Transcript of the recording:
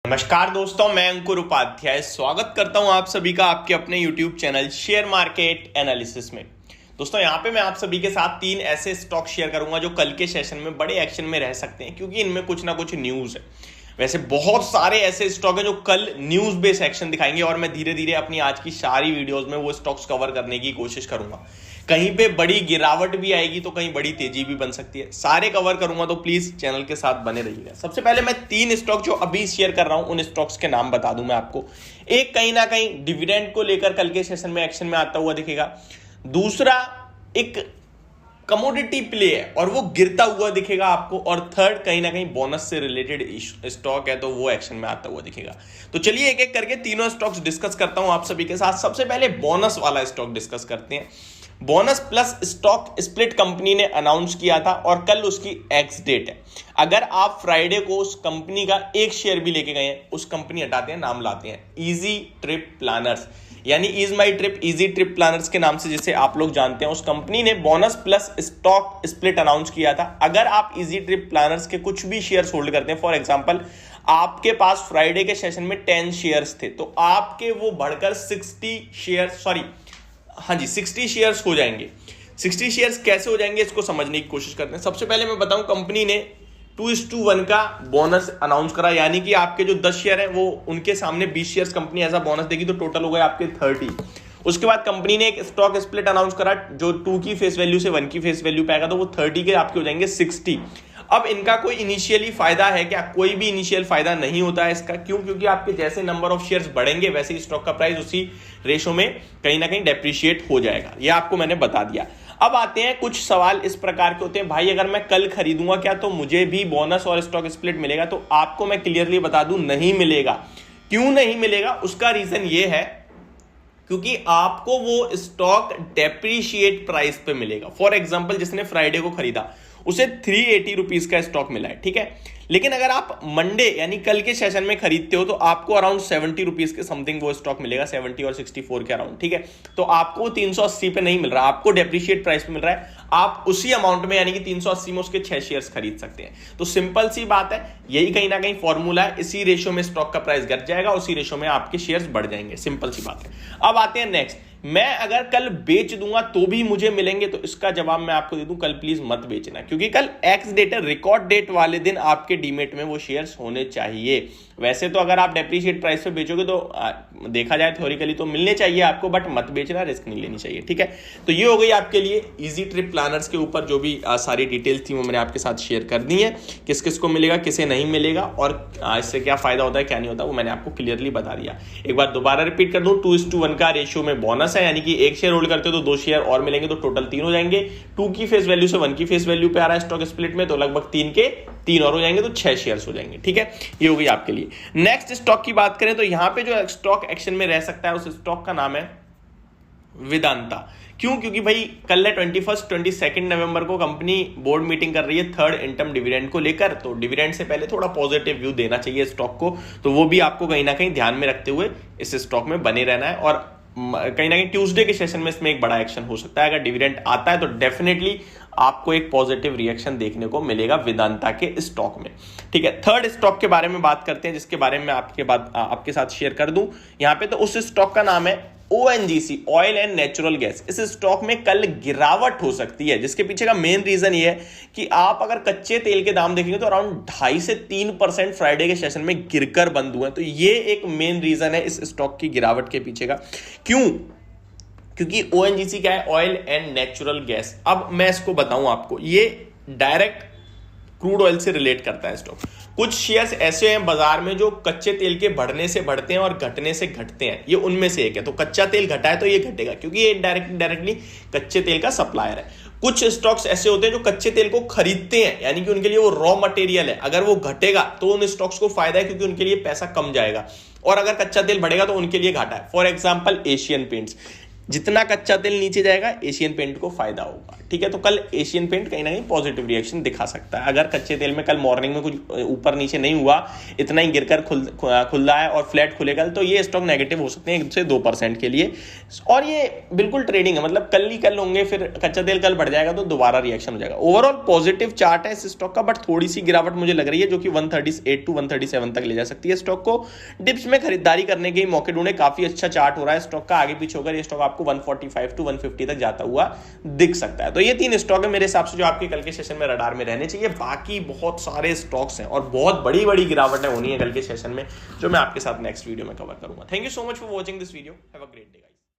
नमस्कार दोस्तों, मैं अंकुर उपाध्याय स्वागत करता हूं आप सभी का आपके अपने YouTube channel share market analysis में। दोस्तों यहां पे मैं आप सभी के साथ 3 ऐसे स्टॉक शेयर करूंगा जो कल के सेशन में बड़े एक्शन में रह सकते हैं, क्योंकि इनमें कुछ ना कुछ न्यूज है। वैसे बहुत सारे ऐसे स्टॉक हैं जो कल न्यूज बेस्ड एक्शन दिखाएंगे और मैं धीरे धीरे अपनी आज की सारी वीडियोस में वो स्टॉक्स कवर करने की कोशिश करूंगा। कहीं पे बड़ी गिरावट भी आएगी तो कहीं बड़ी तेजी भी बन सकती है। सारे कवर करूंगा तो प्लीज चैनल के साथ बने रहिएगा। सबसे पहले मैं 3 स्टॉक जो अभी शेयर कर रहा हूं उन स्टॉक्स के नाम बता दूं मैं आपको। एक कहीं ना कहीं डिविडेंड को लेकर कल के सेशन में एक्शन में आता हुआ दिखेगा। दूसरा एक कमोडिटी प्ले है और वो गिरता हुआ दिखेगा आपको। और थर्ड कहीं ना कहीं बोनस से रिलेटेड स्टॉक है तो वो एक्शन में आता हुआ दिखेगा। तो चलिए एक एक करके तीनों स्टॉक्स डिस्कस करता हूं आप सभी के साथ। सबसे पहले बोनस वाला स्टॉक डिस्कस करते हैं। Bonus plus stock split company ने अनाउंस किया था और कल उसकी एक्स डेट है। अगर आप फ्राइडे को उस कंपनी का एक शेयर भी लेके गए हैं, उस कंपनी हटाते हैं, नाम लाते हैं इजी ट्रिप प्लानर्स, यानी is my trip easy trip planners के नाम से जिसे आप लोग जानते हैं। उस कंपनी ने bonus plus stock split announce किया था। अगर आप इजी ट्रिप प्लानर्स के कुछ भी शेयर होल्ड करते हैं, फॉर एग्जांपल आपके पास फ्राइडे के सेशन में 10 शेयर्स थे, तो आपके वो बढ़कर 60 शेयर्स हो जाएंगे। 60 शेयर्स कैसे हो जाएंगे इसको समझने की कोशिश करते हैं। सबसे पहले मैं बताऊं, कंपनी ने 2:1 का बोनस अनाउंस करा, यानी कि आपके जो 10 शेयर हैं वो उनके सामने 20 शेयर्स कंपनी ऐसा बोनस देगी, तो टोटल हो गए आपके 30। उसके बाद कंपनी ने एक स्टॉक स्प्लिट अनाउंस करा जो 2 की फेस वैल्यू से 1 की फेस वैल्यू पे आएगा, तो वो 30 के आपके हो जाएंगे 60। अब इनका कोई इनिशियली फायदा है क्या? कोई भी इनिशियल फायदा नहीं होता है इसका। क्यों? क्योंकि आपके जैसे नंबर ऑफ शेयर्स बढ़ेंगे वैसे ही स्टॉक का प्राइस उसी रेशो में कहीं ना कहीं डेप्रिशिएट हो जाएगा। यह आपको मैंने बता दिया। अब आते हैं, कुछ सवाल इस प्रकार के होते हैं, भाई अगर मैं कल खरीदूंगा क्या तो मुझे भी बोनस और स्टॉक स्प्लिट मिलेगा? तो आपको मैं क्लियरली बता दूं, नहीं मिलेगा। क्यों नहीं मिलेगा? उसका रीजन ये है क्योंकि आपको वो स्टॉक डेप्रिशिएट प्राइस पे मिलेगा। फॉर एग्जांपल जिसने फ्राइडे को खरीदा उसे 380 रुपीज का स्टॉक मिला है, ठीक है। लेकिन अगर आप मंडे यानी कल के सेशन में खरीदते हो तो आपको अराउंड 70 रुपीज के समथिंग वो स्टॉक मिलेगा, 70 और 64 के अराउंड, ठीक है। तो आपको 380 पे नहीं मिल रहा, आपको डेप्रिशिएट प्राइस पे मिल रहा है। आप उसी अमाउंट में यानी कि 380 में उसके 6 शेयर्स खरीद सकते हैं। तो सिंपल सी बात है, यही कहीं ना कहीं फॉर्मूला है। इसी रेशो में स्टॉक का प्राइस घट जाएगा, उसी रेशो में आपके शेयर्स बढ़ जाएंगे, सिंपल सी बात है। अब आते हैं नेक्स्ट, मैं अगर कल बेच दूंगा तो भी मुझे मिलेंगे, तो इसका जवाब मैं आपको दे दूं, कल प्लीज मत बेचना, क्योंकि कल एक्स डेट है, रिकॉर्ड डेट वाले दिन आपके डीमेट में वो शेयर्स होने चाहिए। वैसे तो अगर आप डेप्रिशिएट प्राइस पे बेचोगे तो देखा जाए थ्योरिकली तो मिलने चाहिए आपको, बट मत बेचना, रिस्क नहीं लेनी चाहिए, ठीक है। तो ये हो गई आपके लिए इजी ट्रिप प्लानर्स के ऊपर जो भी सारी डिटेल्स थी वो मैंने आपके साथ शेयर कर दी है। किस किस को मिलेगा, किसे नहीं मिलेगा और इससे क्या फायदा होता है क्या नहीं होता, वो मैंने आपको क्लियरली बता दिया। एक बार दोबारा रिपीट कर दूं, 2:1 का रेशियो में बोनस है, यानी कि एक शेयर होल्ड करते हो तो 2 शेयर और मिलेंगे, तो टोटल 3 हो जाएंगे। 2 की फेस वैल्यू से 1 की फेस वैल्यू पे आ रहा है स्टॉक स्प्लिट में, तो लगभग 3 के 3 और हो जाएंगे, तो 6 शेयर्स हो जाएंगे, ठीक है। ये हो गई आपके लिए। नेक्स्ट स्टॉक की बात करें तो यहां पे जो स्टॉक एक्शन में रह सकता है उस स्टॉक का नाम है वेदांता। क्यों? क्योंकि भाई कल 22 नवंबर को कंपनी बोर्ड मीटिंग कर रही है 3rd इंटर्म डिविडेंड को लेकर, तो डिविडेंड से पहले थोड़ा पॉजिटिव व्यू देना चाहिए स्टॉक को, तो वो भी आपको कहीं ना कहीं ध्यान में रखते हुए इस स्टॉक में बने रहना है। और कहीं ना कहीं ट्यूसडे के सेशन में इसमें एक बड़ा एक्शन हो सकता है। अगर डिविडेंड आता है तो डेफिनेटली आपको एक पॉजिटिव रिएक्शन देखने को मिलेगा वेदांता के स्टॉक में, ठीक है। थर्ड स्टॉक के बारे में बात करते हैं जिसके बारे में आपके साथ शेयर कर दूं यहां पे, तो उस स्टॉक का नाम है ONGC, oil and natural gas. इस स्टॉक में कल गिरावट हो सकती है, जिसके पीछे का मेन रीजन ये है कि आप अगर कच्चे तेल के दाम देखेंगे तो अराउंड 2.5 से 3% फ्राइडे के सेशन में गिरकर बंद हुए हैं। तो ये एक मेन रीजन है इस स्टॉक की गिरावट के पीछे का। क्यों? क्योंकि ONGC क्या है? Oil and natural gas. अब मैं इसको बताऊं आपको, ये डायरेक्ट क्रूड ऑयल से रिलेट करता है स्टॉक। कुछ शेयर्स ऐसे हैं बाजार में जो कच्चे तेल के बढ़ने से बढ़ते हैं और घटने से घटते हैं, ये उनमें से एक है। तो कच्चा तेल घटा है तो ये घटेगा, क्योंकि ये डायरेक्टली कच्चे तेल का सप्लायर है। कुछ स्टॉक्स ऐसे होते हैं जो कच्चे तेल को खरीदते हैं, यानी कि उनके लिए वो रॉ मटेरियल है। अगर वो घटेगा तो उन स्टॉक्स को फायदा है, क्योंकि उनके लिए पैसा कम जाएगा, और अगर कच्चा तेल बढ़ेगा तो उनके लिए घाटा है। For example Asian paints. जितना कच्चा तेल नीचे जाएगा एशियन पेंट को फायदा होगा, ठीक है। तो कल एशियन पेंट कहीं ना कहीं पॉजिटिव रिएक्शन दिखा सकता है। अगर कच्चे तेल में कल मॉर्निंग में कुछ ऊपर नीचे नहीं हुआ, इतना ही गिरकर खुल रहा है और फ्लैट खुलेगा, तो ये स्टॉक नेगेटिव हो सकते हैं 1 से 2% के लिए। और ये बिल्कुल ट्रेडिंग है, मतलब कल ही कल होंगे, फिर कच्चा तेल कल बढ़ जाएगा तो दोबारा रिएक्शन हो जाएगा। ओवरऑल पॉजिटिव चार्ट है इस स्टॉक का, बट थोड़ी सी गिरावट मुझे लग रही है जो कि 138 टू 137 तक ले जा सकती है स्टॉक को। डिप्स में खरीदारी करने के मौके ढूंढे, काफी अच्छा चार्ट हो रहा है स्टॉक का, आगे पीछे होकर ये स्टॉक आपको 145 टू 150 तक जाता हुआ दिख सकता है। तो ये 3 स्टॉक है मेरे हिसाब से जो आपके कल के सेशन में रडार में रहने चाहिए। बाकी बहुत सारे स्टॉक्स हैं और बहुत बड़ी बड़ी गिरावटें होनी है कल के सेशन में, जो मैं आपके साथ नेक्स्ट वीडियो में कवर करूंगा। Thank you so much for watching this video. Have a great day.